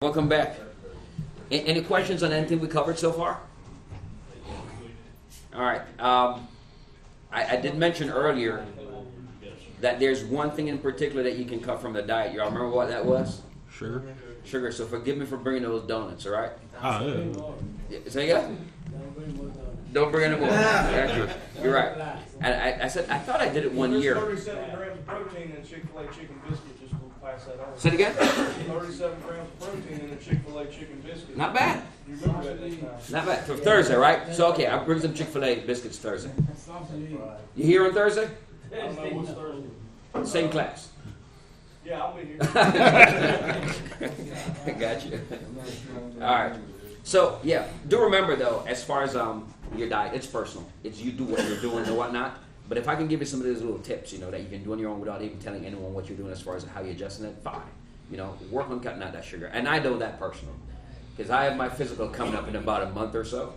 Welcome back. Any questions on anything we covered so far? All right. I did mention earlier that there's one thing in particular that you can cut from the diet. Y'all remember what that was? Sugar. Sugar. So forgive me for bringing those donuts, all right? Yeah. Say again? Don't bring any more. You're right. And I said, I thought I did it one year. 37 grams of protein in Chick-fil-A chicken biscuit. Just go pass that on. Say it again? 37 grams of protein in a Chick-fil-A chicken biscuit. Not bad. You remember that next time. Not bad. For Thursday, right? So, okay, I'll bring some Chick-fil-A biscuits Thursday. You here on Thursday? I don't know what's Thursday. Same class. Yeah, I'll be here. Got you. All right. So, yeah, do remember, though, as far as your diet, it's personal. It's you do what you're doing and whatnot. But if I can give you some of these little tips, that you can do on your own without even telling anyone what you're doing as far as how you're adjusting it, fine. Work on cutting out that sugar. And I know that personally. Because I have my physical coming up in about a month or so.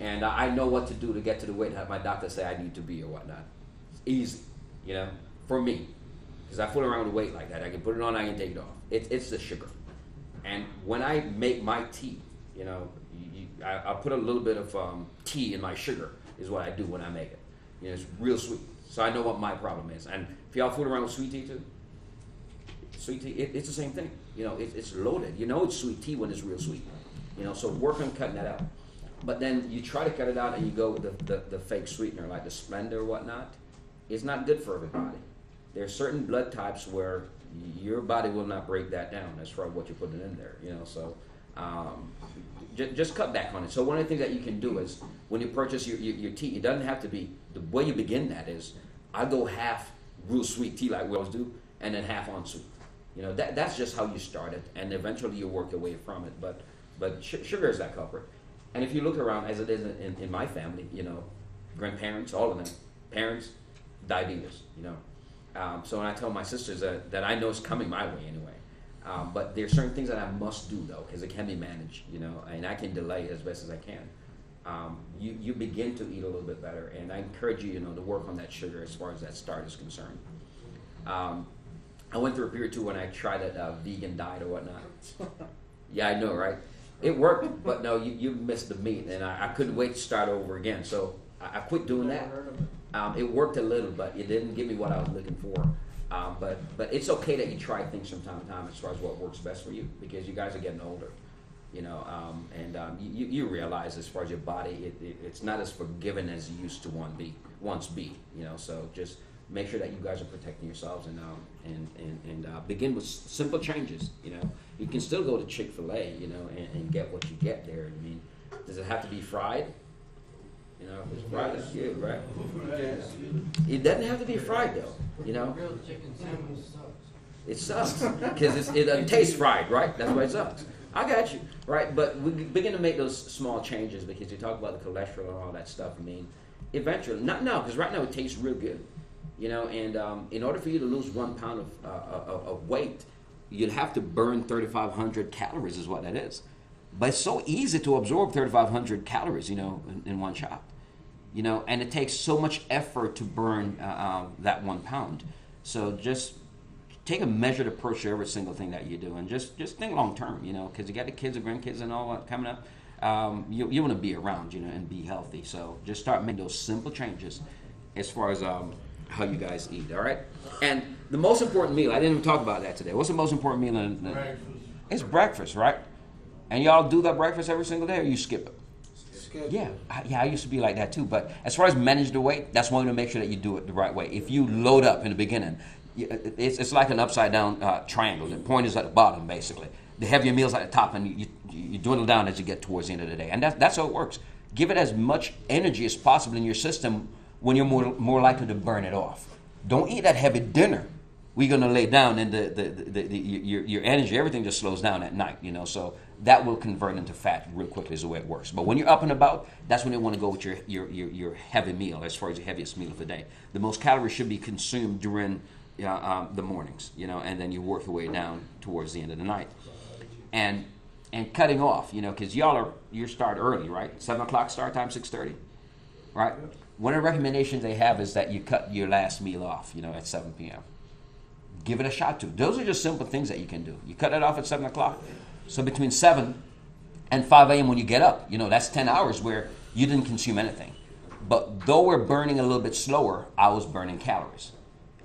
And I know what to do to get to the weight that my doctor say I need to be or whatnot. It's easy, for me. Because I fool around with weight like that. I can put it on, I can take it off. It's the sugar. And when I make my tea, I'll put a little bit of tea in my sugar is what I do when I make it. It's real sweet. So I know what my problem is. And if y'all fool around with sweet tea too, sweet tea, it's the same thing. It's loaded. It's sweet tea when it's real sweet. So work on cutting that out. But then you try to cut it out and you go with the fake sweetener like the Splenda or whatnot. It's not good for everybody. There are certain blood types where your body will not break that down as far as what you're putting in there. So just cut back on it. So one of the things that you can do is when you purchase your tea, it doesn't have to be, the way you begin that is, I go half real sweet tea like we always do, and then half on sweet. That's just how you start it, and eventually you work your way from it. But sugar is that culprit. And if you look around, as it is in my family, grandparents, all of them, parents, diabetes, So when I tell my sisters that I know it's coming my way anyway. But there are certain things that I must do though, because it can be managed, and I can delay it as best as I can. You begin to eat a little bit better, and I encourage you, to work on that sugar as far as that start is concerned. I went through a period too when I tried a vegan diet or whatnot. Yeah, I know, right? It worked, but no, you missed the meat, and I couldn't wait to start over again. So I quit doing that. It worked a little, but it didn't give me what I was looking for. But it's okay that you try things from time to time as far as what works best for you, because you guys are getting older, you realize as far as your body, it's not as forgiving as it used to once be, so just make sure that you guys are protecting yourselves and begin with simple changes, You can still go to Chick-fil-A, and get what you get there. I mean, does it have to be fried? If it's fried, it's good, right? It doesn't have to be fried though, Grilled chicken sandwich sucks. It sucks because it doesn't taste fried, right? That's why it sucks. I got you, right? But we begin to make those small changes because you talk about the cholesterol and all that stuff. I mean, eventually, not now, because right now it tastes real good, And in order for you to lose 1 pound of weight, you'd have to burn 3,500 calories, is what that is. But it's so easy to absorb 3,500 calories, in one shot. And it takes so much effort to burn that 1 pound. So just take a measured approach to every single thing that you do, and just think long term, because you got the kids and grandkids and all that coming up. You want to be around, and be healthy. So just start making those simple changes as far as how you guys eat. All right. And the most important meal, I didn't even talk about that today. What's the most important meal? Breakfast. It's breakfast, right? And y'all do that breakfast every single day, or you skip it? Yeah, I used to be like that too. But as far as manage the weight, that's one way to make sure that you do it the right way. If you load up in the beginning, it's like an upside down triangle. The point is at the bottom, basically. The heavier meal's at the top, and you dwindle down as you get towards the end of the day. And that's how it works. Give it as much energy as possible in your system when you're more likely to burn it off. Don't eat that heavy dinner. We're going to lay down, and your energy, everything just slows down at night, So that will convert into fat real quickly is the way it works. But when you're up and about, that's when you want to go with your heavy meal as far as your heaviest meal of the day. The most calories should be consumed during the mornings, and then you work your way down towards the end of the night. And cutting off, because you start early, right? 7 o'clock start time, 6:30, right? One of the recommendations they have is that you cut your last meal off, at 7 p.m. Give it a shot too. Those are just simple things that you can do. You cut it off at 7 o'clock. So between 7 and 5 a.m. when you get up, that's 10 hours where you didn't consume anything. But though we're burning a little bit slower, I was burning calories.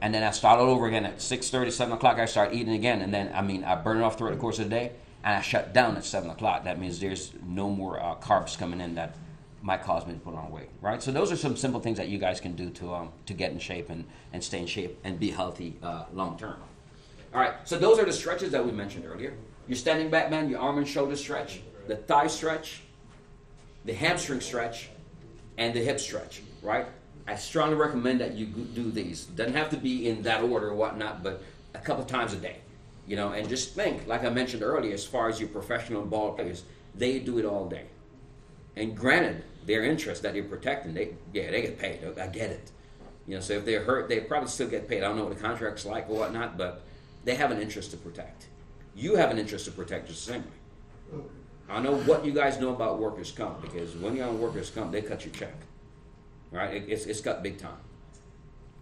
And then I start all over again at 6:30, 7 o'clock, I start eating again. And then, I burn it off throughout the course of the day, and I shut down at 7 o'clock. That means there's no more carbs coming in that might cause me to put on weight, right? So those are some simple things that you guys can do to get in shape and stay in shape and be healthy long term. All right, so those are the stretches that we mentioned earlier. Your standing back bend, your arm and shoulder stretch, the thigh stretch, the hamstring stretch, and the hip stretch, right? I strongly recommend that you do these. Doesn't have to be in that order or whatnot, but a couple times a day, and just think, like I mentioned earlier, as far as your professional ball players, they do it all day. And granted, their interest that they're protecting, they get paid. I get it. So if they're hurt, they probably still get paid. I don't know what the contract's like or whatnot, but they have an interest to protect. You have an interest to protect just the same way. I know what you guys know about workers' comp, because when you're on workers' comp, they cut your check. Right? It's cut big time.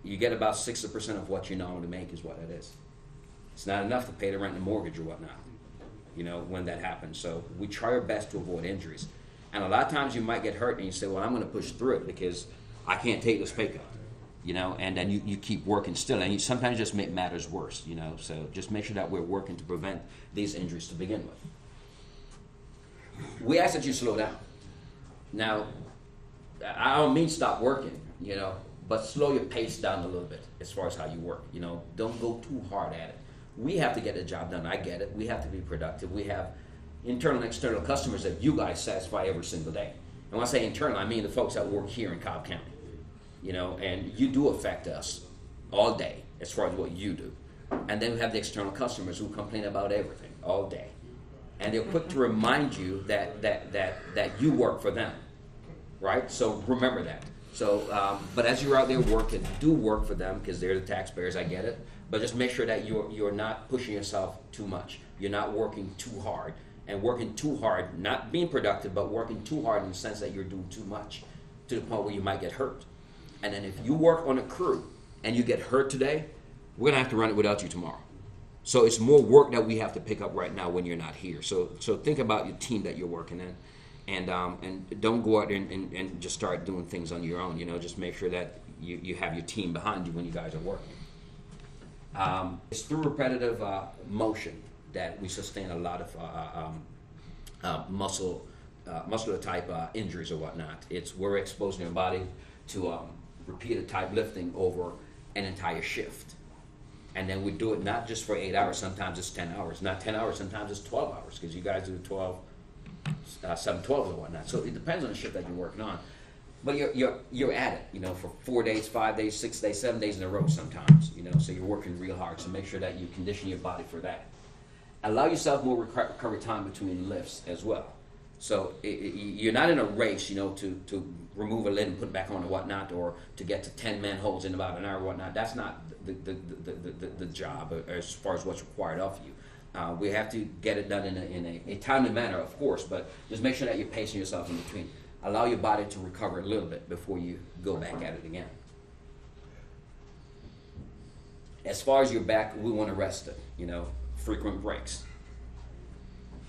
You get about 60% of what you normally make is what it is. It's not enough to pay the rent and mortgage or whatnot, when that happens. So we try our best to avoid injuries. And a lot of times you might get hurt and you say, well, I'm going to push through it because I can't take this pay cut, and then you keep working still. And you sometimes just make matters worse, So just make sure that we're working to prevent these injuries to begin with. We ask that you slow down. Now, I don't mean stop working, but slow your pace down a little bit as far as how you work. Don't go too hard at it. We have to get the job done. I get it. We have to be productive. We have internal and external customers that you guys satisfy every single day. And when I say internal, I mean the folks that work here in Cobb County. And you do affect us all day as far as what you do. And then we have the external customers who complain about everything all day. And they're quick to remind you that you work for them. Right? So remember that. So, but as you're out there working, do work for them because they're the taxpayers. I get it. But just make sure that you're not pushing yourself too much. You're not working too hard. And working too hard, not being productive, but working too hard in the sense that you're doing too much to the point where you might get hurt. And then if you work on a crew and you get hurt today, we're going to have to run it without you tomorrow. So it's more work that we have to pick up right now when you're not here. So think about your team that you're working in. And don't go out and just start doing things on your own. Just make sure that you have your team behind you when you guys are working. It's through repetitive motion that we sustain a lot of muscular type injuries or whatnot. It's where we're exposing your body to repeated type lifting over an entire shift. And then we do it not just for 8 hours. Sometimes it's 10 hours. Not 10 hours. Sometimes it's 12 hours because you guys do 7 12s or whatnot. So it depends on the shift that you're working on. But you're at it, for 4 days, 5 days, 6 days, 7 days in a row sometimes, So you're working real hard. So make sure that you condition your body for that. Allow yourself more recovery time between lifts as well. So you're not in a race, to remove a lid and put it back on or whatnot, or to get to 10 manholes in about an hour or whatnot. That's not the job as far as what's required of you. We have to get it done in a timely manner, of course, but just make sure that you're pacing yourself in between. Allow your body to recover a little bit before you go back at it again. As far as your back, we want to rest it, frequent breaks.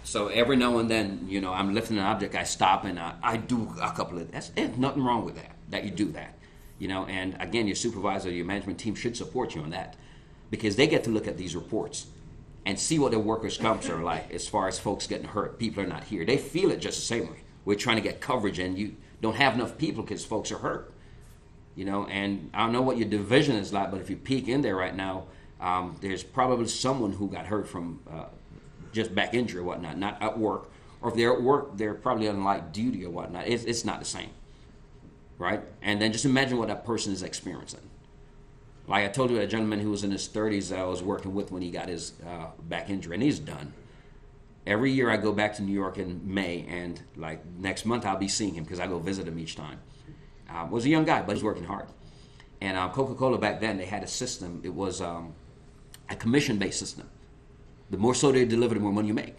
So every now and then, I'm lifting an object, I stop and I do a couple of, there's nothing wrong with that you do that. And again, your supervisor, your management team should support you on that because they get to look at these reports and see what their workers' comps are like as far as folks getting hurt. People are not here. They feel it just the same way. We're trying to get coverage and you don't have enough people because folks are hurt. And I don't know what your division is like, but if you peek in there right now, there's probably someone who got hurt from just back injury or whatnot, not at work. Or if they're at work, they're probably on light duty or whatnot. It's not the same, right? And then just imagine what that person is experiencing. Like I told you, a gentleman who was in his 30s that I was working with when he got his back injury, and he's done. Every year I go back to New York in May, and like next month I'll be seeing him because I go visit him each time. Was a young guy, but he's working hard. And Coca-Cola back then, they had a system. It was a commission-based system. The more so they deliver, the more money you make.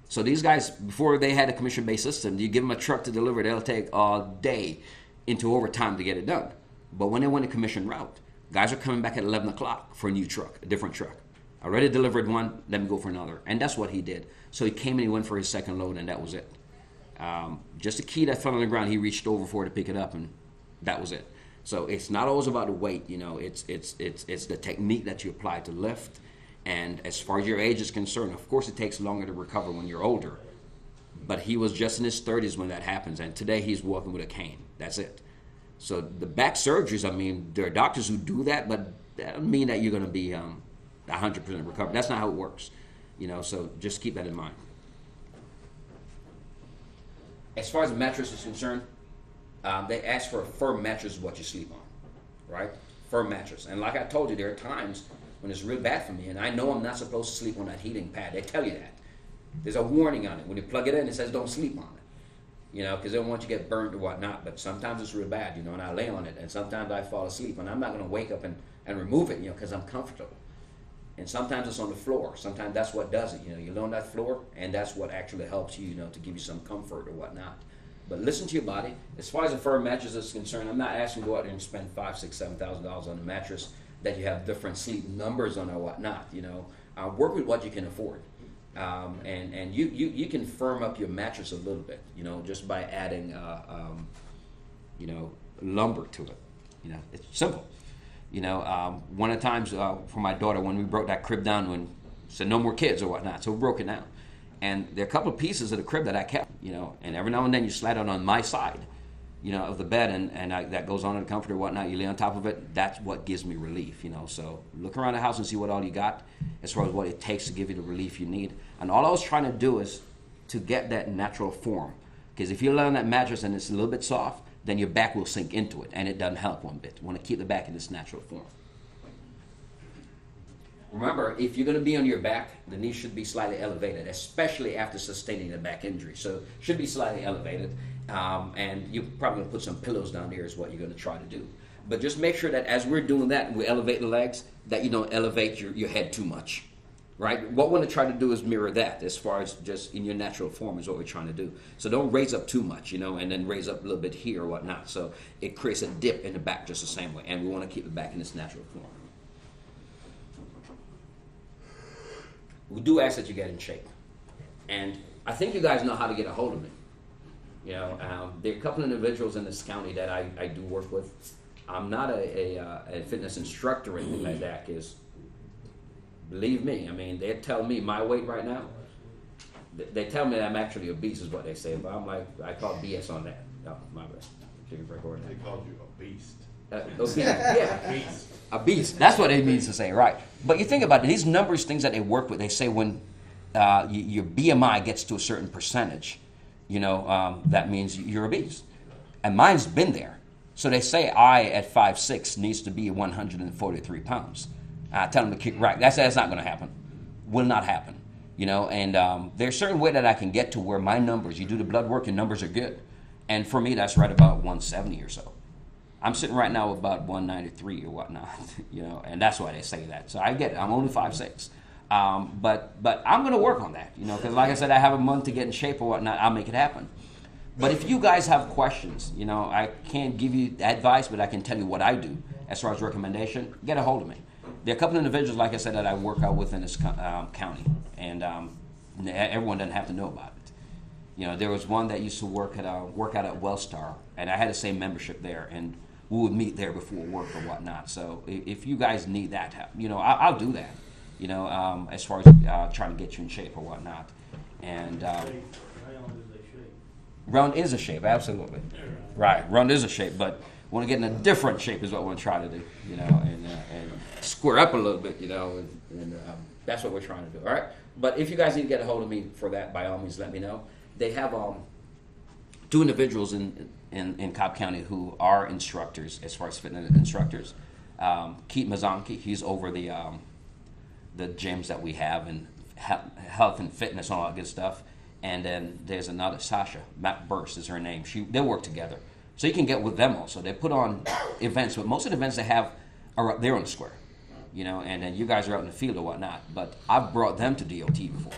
So these guys, before they had a commission-based system, you give them a truck to deliver, they'll take all day into overtime to get it done. But when they went a commission route, guys are coming back at 11 o'clock for a new truck, a different truck. I already delivered one, let me go for another. And that's what he did. So he came and he went for his second load, and that was it. Just a key that fell on the ground, he reached over for it to pick it up, and that was it. So it's not always about the weight, you know. It's the technique that you apply to lift. And as far as your age is concerned, of course it takes longer to recover when you're older. But he was just in his 30s when that happens, and today he's walking with a cane. That's it. So the back surgeries, I mean, there are doctors who do that, but that doesn't mean that you're going to be 100% recovered. That's not how it works, you know. So just keep that in mind. As far as the mattress is concerned, they ask for a firm mattress is what you sleep on, right? Firm mattress. And like I told you, there are times when it's real bad for me, and I know I'm not supposed to sleep on that heating pad. They tell you that. There's a warning on it. When you plug it in, it says don't sleep on it, you know, because they don't want you to get burnt or whatnot. But sometimes it's real bad, you know, and I lay on it, and sometimes I fall asleep, and I'm not going to wake up and remove it, you know, because I'm comfortable. And sometimes it's on the floor. Sometimes that's what does it, you know. You lay on that floor, and that's what actually helps you, you know, to give you some comfort or whatnot. But listen to your body. As far as a firm mattress is concerned, I'm not asking you to go out there and spend $5,000, $6,000, $7,000 on a mattress that you have different sleep numbers on or whatnot, you know. Work with what you can afford. And you can firm up your mattress a little bit, you know, just by adding, you know, lumber to it. You know, it's simple. You know, one of the times for my daughter, when we broke that crib down, when said no more kids or whatnot, so we broke it down. And there are a couple of pieces of the crib that I kept, you know, and every now and then you slide it on my side, you know, of the bed, and that goes on in the comforter or whatnot. You lay on top of it. That's what gives me relief, you know. So look around the house and see what all you got as far as what it takes to give you the relief you need. And all I was trying to do is to get that natural form. Because if you lay on that mattress and it's a little bit soft, then your back will sink into it, and it doesn't help one bit. You want to keep the back in its natural form. Remember, if you're going to be on your back, the knee should be slightly elevated, especially after sustaining a back injury. So it should be slightly elevated, and you're probably going to put some pillows down there is what you're going to try to do. But just make sure that as we're doing that, we elevate the legs, that you don't elevate your head too much, right? What we want to try to do is mirror that as far as just in your natural form is what we're trying to do. So don't raise up too much, you know, and then raise up a little bit here or whatnot. So it creates a dip in the back just the same way, and we want to keep the back in its natural form. We do ask that you get in shape. And I think you guys know how to get a hold of me. You know, there are a couple of individuals in this county that I do work with. I'm not a fitness instructor or anything like that, because believe me, I mean, they tell me my weight right now, they tell me that I'm actually obese is what they say, but I'm like, I call BS on that. Oh, my bad. Chicken break order. They called you a beast. Obese, yeah. A beast. That's what it means to say, right? But you think about it, these numbers, things that they work with, they say when your BMI gets to a certain percentage, you know, that means you're obese. And mine's been there. So they say I at 5'6" needs to be 143 pounds. I tell them to kick right. That's not going to happen. Will not happen. You know, and there's a certain way that I can get to where my numbers, you do the blood work, your numbers are good. And for me, that's right about 170 or so. I'm sitting right now about 193 or whatnot, you know, and that's why they say that. So I get it. I'm only 5'6". But I'm going to work on that, you know, because like I said, I have a month to get in shape or whatnot. I'll make it happen. But if you guys have questions, you know, I can't give you advice, but I can tell you what I do as far as recommendation. Get a hold of me. There are a couple of individuals, like I said, that I work out with in this county, and everyone doesn't have to know about it. You know, there was one that used to work out at Wellstar, and I had the same membership there, and we would meet there before work or whatnot. So if you guys need that help, you know, I'll do that, you know, as far as trying to get you in shape or whatnot. And round is a shape, absolutely. Right, round is a shape, but we want to get in a different shape is what we're trying to do, you know, and square up a little bit, you know, and that's what we're trying to do, all right? But if you guys need to get a hold of me for that, by all means, let me know. They have two individuals in Cobb County who are instructors as far as fitness instructors. Keith Mazanki, he's over the gyms that we have and health and fitness and all that good stuff. And then there's another, Sasha, Matt Burst is her name. They work together. So you can get with them also. They put on events, but most of the events they have are up there on the square, you know, and then you guys are out in the field or whatnot. But I've brought them to DOT before.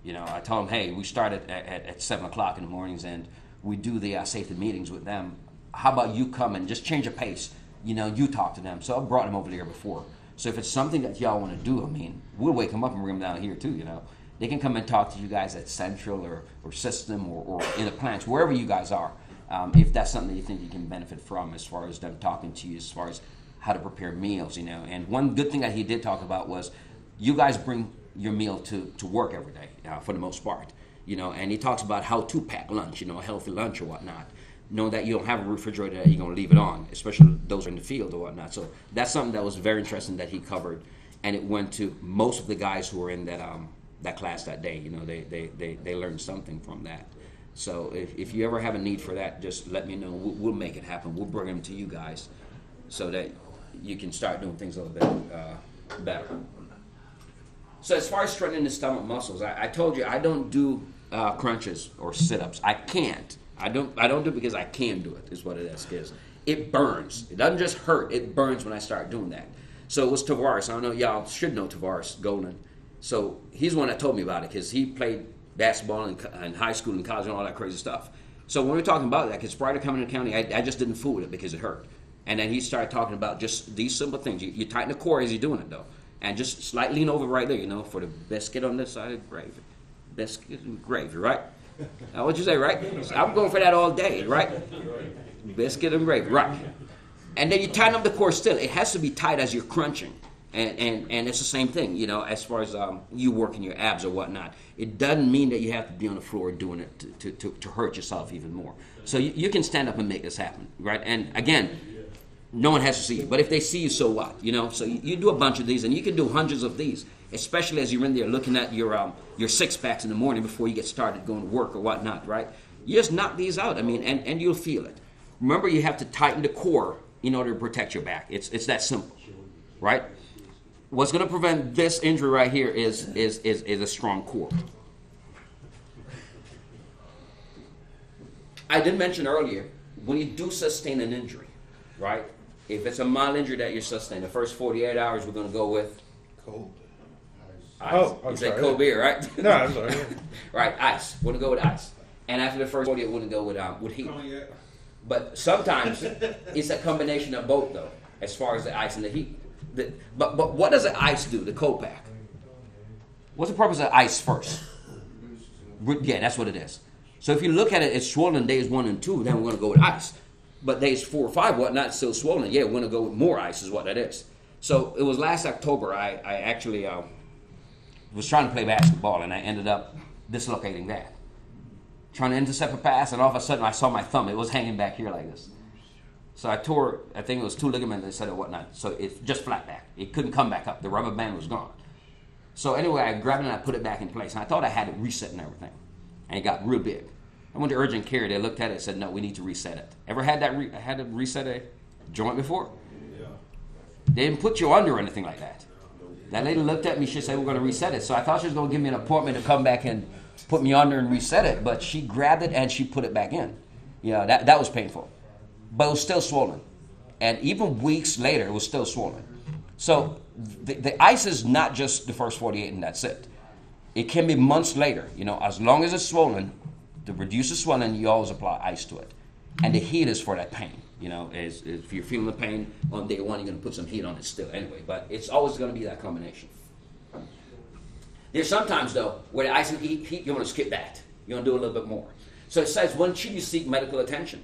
You know, I told them, hey, we start at 7 o'clock in the mornings and we do the safety meetings with them. How about you come and just change the pace? You know, you talk to them. So I've brought them over there before. So if it's something that y'all want to do, I mean, we'll wake them up and bring them down here too, you know. they can come and talk to you guys at Central or System or in the plants, wherever you guys are, if that's something that you think you can benefit from, as far as them talking to you, as far as how to prepare meals, And one good thing that he did talk about was you guys bring your meal to work every day, for the most part, And he talks about how to pack lunch, a healthy lunch or whatnot. Know that you don't have a refrigerator that you're going to leave it on, especially those in the field or whatnot. So that's something that was very interesting that he covered, and it went to most of the guys who were in that class that day. They learned something from that. So if you ever have a need for that, just let me know. We'll make it happen. We'll bring them to you guys so that you can start doing things a little bit better. So as far as strengthening the stomach muscles, I told you I don't do crunches or sit-ups. I can't. I don't do it because I can do it, is what it is. It burns. It doesn't just hurt. It burns when I start doing that. So it was Tavares. I don't know. Y'all should know Tavares Golden. So he's the one that told me about it because he played basketball in high school and college and all that crazy stuff. So when we were talking about that, because prior to coming to the county, I just didn't fool with it because it hurt. And then he started talking about just these simple things. You tighten the core as you're doing it, though. And just slightly lean over right there, for the biscuit on this side of gravy. Biscuit and gravy, right? What'd you say, right? So I'm going for that all day, right? Biscuit and gravy, right? And then you tighten up the core still. It has to be tight as you're crunching. And it's the same thing, as far as you working your abs or whatnot. It doesn't mean that you have to be on the floor doing it to hurt yourself even more. So you can stand up and make this happen, right? And again, no one has to see you. But if they see you, so what? So you do a bunch of these, and you can do hundreds of these, especially as you're in there looking at your six-packs in the morning before you get started going to work or whatnot, right? You just knock these out, and you'll feel it. Remember, you have to tighten the core in order to protect your back. It's that simple, right? What's going to prevent this injury right here is a strong core. I did mention earlier, when you do sustain an injury, right? If it's a mild injury that you sustain, the first 48 hours we're going to go with cold. Ice. Oh, you say cold beer, right? No, I'm sorry. Right, ice. We're going to go with ice. And after the first 48, we're going to go with heat. But sometimes it's a combination of both, though, as far as the ice and the heat. But what does the ice do, the cold pack? What's the purpose of ice first? Yeah, that's what it is. So if you look at it, it's swollen days 1 and 2, then we're going to go with ice. But days 4 or 5, whatnot, still swollen. Yeah, we're going to go with more ice is what that is. So it was last October, I actually was trying to play basketball, and I ended up dislocating that. Trying to intercept a pass, and all of a sudden I saw my thumb. It was hanging back here like this. So I tore, I think it was 2 ligaments, they said, or whatnot. So it just flat back. It couldn't come back up. The rubber band was gone. So anyway, I grabbed it and I put it back in place. And I thought I had it reset and everything. And it got real big. I went to urgent care. They looked at it and said, no, we need to reset it. Ever had that had to reset a joint before? Yeah. They didn't put you under or anything like that. That lady looked at me. She said, we're going to reset it. So I thought she was going to give me an appointment to come back and put me under and reset it. But she grabbed it and she put it back in. That was painful. But it was still swollen. And even weeks later, it was still swollen. So the ice is not just the first 48 and that's it. It can be months later. As long as it's swollen, to reduce the swelling, you always apply ice to it. And the heat is for that pain. If you're feeling the pain on day 1, you're going to put some heat on it still anyway. But it's always going to be that combination. There's sometimes, though, where the ice and heat, you want to skip that. You want to do a little bit more. So it says, when should you seek medical attention?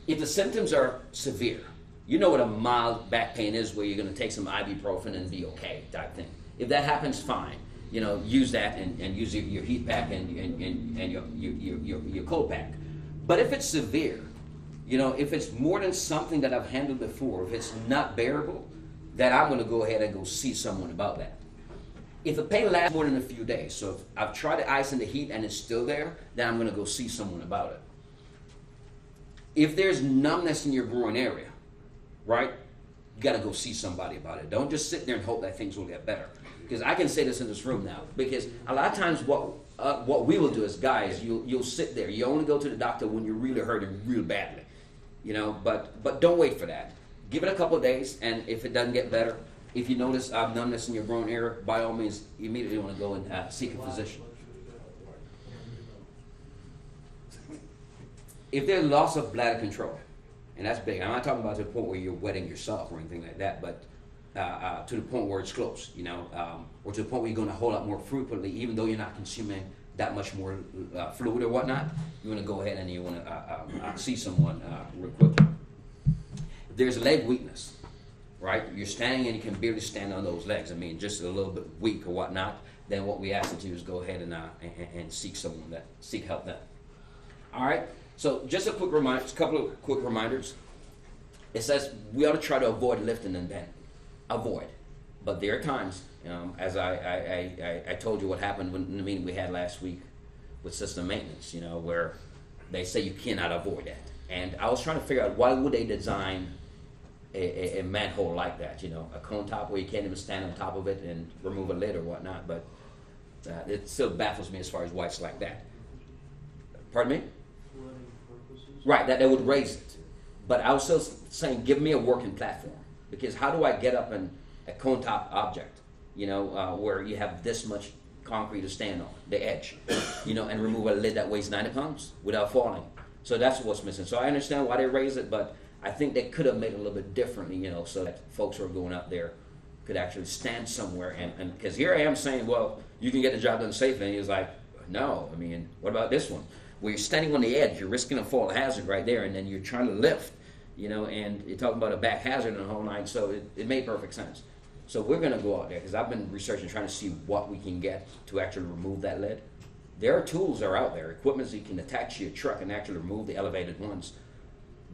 If the symptoms are severe, you know what a mild back pain is, where you're going to take some ibuprofen and be okay type thing. If that happens, fine. Use that and use your heat pack and your cold pack. But if it's severe, if it's more than something that I've handled before, if it's not bearable, then I'm going to go ahead and go see someone about that. If the pain lasts more than a few days, so if I've tried the ice and the heat and it's still there, then I'm going to go see someone about it. If there's numbness in your groin area, right, you got to go see somebody about it. Don't just sit there and hope that things will get better. Because I can say this in this room now. Because a lot of times what we will do as guys, you'll sit there. You only go to the doctor when you're really hurting real badly. But don't wait for that. Give it a couple of days, and if it doesn't get better, if you notice numbness in your groin area, by all means, you immediately want to go and seek a physician. If there's loss of bladder control, and that's big, I'm not talking about to the point where you're wetting yourself or anything like that, but to the point where it's close, or to the point where you're going to hold up more frequently, even though you're not consuming that much more fluid or whatnot. You want to go ahead and you want to see someone real quickly. If there's leg weakness, right? You're standing and you can barely stand on those legs. I mean, just a little bit weak or whatnot. Then what we ask you to do is go ahead and seek help then. All right. So just a couple of quick reminders. It says we ought to try to avoid lifting and bend. Avoid. But there are times, as I told you what happened in the meeting we had last week with system maintenance, where they say you cannot avoid that. And I was trying to figure out why would they design a manhole like that, a cone top where you can't even stand on top of it and remove a lid or whatnot. But it still baffles me as far as why it's like that. Pardon me? Right, that they would raise it. But I was still saying, give me a working platform. Because how do I get up in a cone top object, where you have this much concrete to stand on, the edge, and remove a lid that weighs 90 pounds without falling? So that's what's missing. So I understand why they raise it, but I think they could have made it a little bit differently, so that folks who are going up there could actually stand somewhere. And because here I am saying, well, you can get the job done safely. And he's like, no, I mean, what about this one? Where you're standing on the edge, you're risking a fall hazard right there, and then you're trying to lift, and you're talking about a back hazard and the whole nine, so it made perfect sense. So we're going to go out there, because I've been researching, trying to see what we can get to actually remove that lid. There are tools that are out there, equipment that you can attach to your truck and actually remove the elevated ones.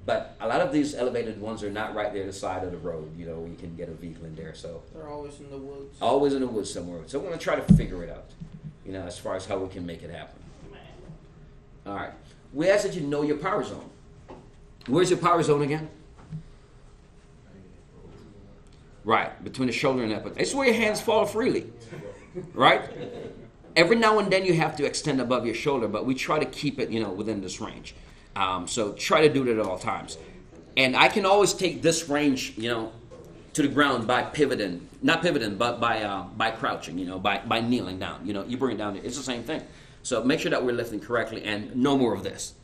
But a lot of these elevated ones are not right there at the side of the road, where you can get a vehicle in there. So they're always in the woods. Always in the woods somewhere. So we're going to try to figure it out, as far as how we can make it happen. All right. We ask that you know your power zone. Where's your power zone again? Right, between the shoulder and that. But it's where your hands fall freely, right? Every now and then you have to extend above your shoulder, but we try to keep it, within this range. So try to do it at all times. And I can always take this range, to the ground by pivoting, not pivoting, but by crouching, by kneeling down. You bring it down. It's the same thing. So make sure that we're lifting correctly, and no more of this.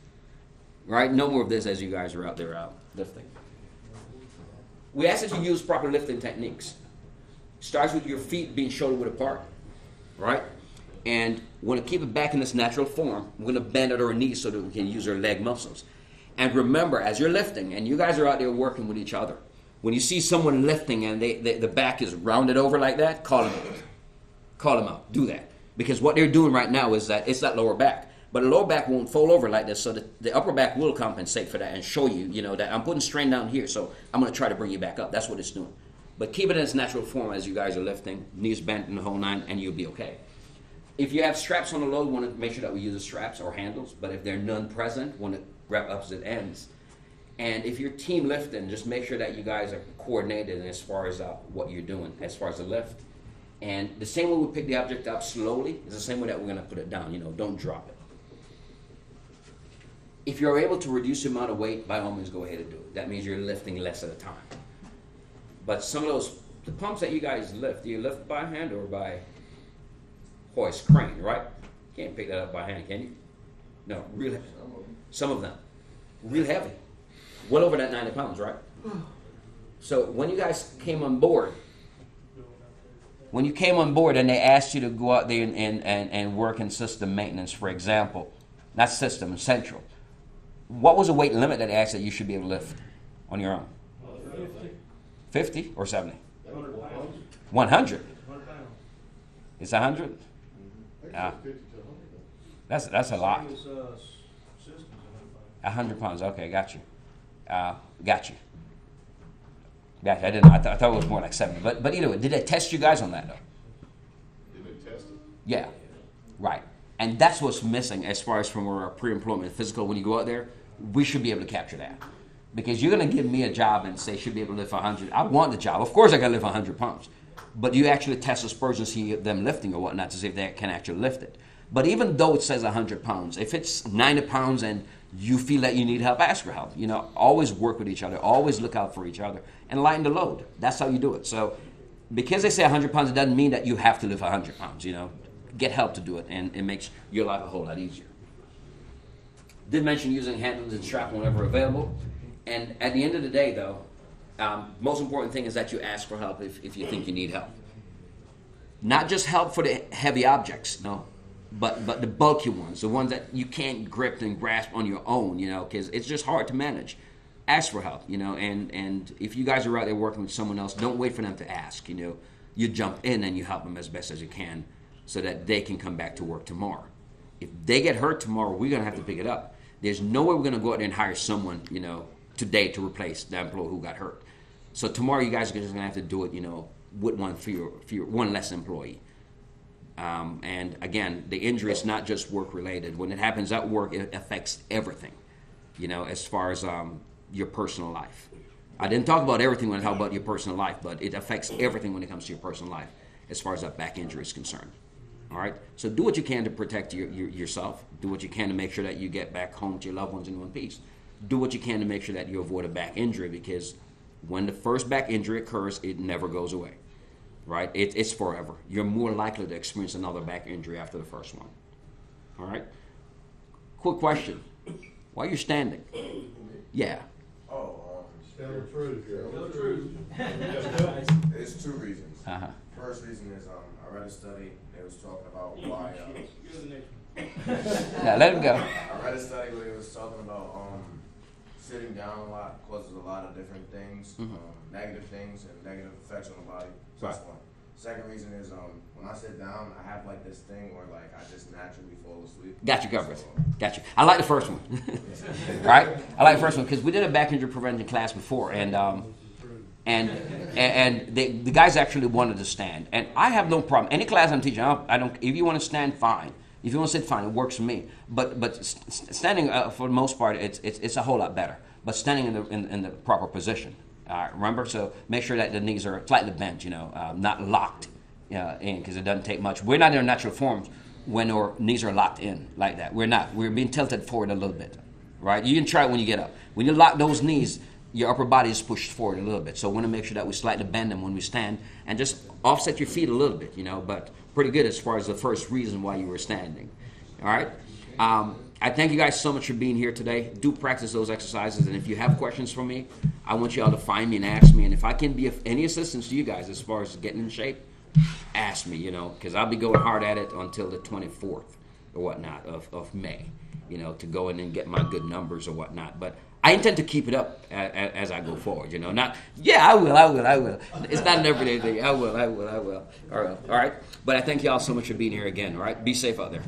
Right? No more of this as you guys are out there lifting. We ask that you use proper lifting techniques. Starts with your feet being shoulder width apart. Right? And we want to keep it back in its natural form. We're going to bend at our knees so that we can use our leg muscles. And remember, as you're lifting, and you guys are out there working with each other, when you see someone lifting and the back is rounded over like that, call them out. Call them out. Do that. Because what they're doing right now is that it's that lower back. But the lower back won't fold over like this, so the upper back will compensate for that and show you, that I'm putting strain down here, so I'm going to try to bring you back up. That's what it's doing. But keep it in its natural form as you guys are lifting, knees bent in the whole nine, and you'll be okay. If you have straps on the load, want to make sure that we use the straps or handles. But if there are none present, want to grab opposite ends. And if you're team lifting, just make sure that you guys are coordinated as far as what you're doing, as far as the lift. And the same way we pick the object up slowly is the same way that we're going to put it down. Don't drop it. If you're able to reduce the amount of weight, by all means, go ahead and do it. That means you're lifting less at a time. But some of the pumps that you guys lift, do you lift by hand or by hoist, crane, right? You can't pick that up by hand, can you? No, real heavy. Some of them. Real heavy. Well over that 90 pounds, right? So when you guys came on board, and they asked you to go out there and work in system maintenance, for example, not system, central, what was the weight limit that they asked that you should be able to lift on your own? 50 or 70? 100. It's 100? That's a lot. 100 pounds. Okay, got you. Got you. I didn't. I thought it was more like 70. But either way, did they test you guys on that though? Did they test it? Yeah, right. And that's what's missing as far as from our pre-employment physical. When you go out there, we should be able to capture that. Because you're going to give me a job and say, should be able to lift 100. I want the job. Of course I got to lift 100 pounds. But you actually test the spurs and see them lifting or whatnot to see if they can actually lift it. But even though it says 100 pounds, if it's 90 pounds and you feel that you need help, ask for help. Always work with each other. Always look out for each other and lighten the load. That's how you do it. So because they say 100 pounds, it doesn't mean that you have to lift 100 pounds, Get help to do it, and it makes your life a whole lot easier. Did mention using handles and strap whenever available. And at the end of the day, though, Most important thing is that you ask for help if you think you need help. Not just help for the heavy objects, no, but the bulky ones, the ones that you can't grip and grasp on your own, because it's just hard to manage. Ask for help, and if you guys are out there working with someone else, don't wait for them to ask, You jump in and you help them as best as you can so that they can come back to work tomorrow. If they get hurt tomorrow, we're going to have to pick it up. There's no way we're going to go out there and hire someone, today to replace the employee who got hurt. So tomorrow you guys are just going to have to do it, with one one less employee. And again, the injury is not just work related. When it happens at work, it affects everything, as far as your personal life. I didn't talk about everything when I talk about your personal life, but it affects everything when it comes to your personal life as far as that back injury is concerned. All right? So do what you can to protect yourself. Do what you can to make sure that you get back home to your loved ones in one piece. Do what you can to make sure that you avoid a back injury, because when the first back injury occurs, it never goes away. Right? It's forever. You're more likely to experience another back injury after the first one. All right? Quick question. Why are you standing? Yeah. Tell the truth. Tell the truth. It's two reasons. Uh-huh. First reason is I read a study. It was talking about why. You're the next one. Yeah, let him go. I read a study where it was talking about sitting down a lot causes a lot of different things, negative things and negative effects on the body. So that's one. Second reason is when I sit down, I have like this thing where like I just naturally fall asleep. Got you covered. Got you. I like the first one. Right? I like the first one because we did a back injury prevention class before, and the guys actually wanted to stand, and I have no problem. Any class I'm teaching, I don't. If you want to stand, fine. If you want to sit, fine. It works for me. But standing for the most part, it's a whole lot better. But standing in the proper position. Remember, so make sure that the knees are slightly bent, not locked in, because it doesn't take much. We're not in our natural forms when our knees are locked in like that. We're not. We're being tilted forward a little bit, right? You can try it when you get up. When you lock those knees, your upper body is pushed forward a little bit. So we want to make sure that we slightly bend them when we stand and just offset your feet a little bit, but pretty good as far as the first reason why you were standing. All right? I thank you guys so much for being here today. Do practice those exercises, and if you have questions for me, I want you all to find me and ask me. And if I can be of any assistance to you guys as far as getting in shape, ask me, because I'll be going hard at it until the 24th or whatnot of May, to go in and get my good numbers or whatnot. But I intend to keep it up as I go forward, not, I will. It's not an everyday thing. I will. All right. But I thank you all so much for being here again, all right? Be safe out there.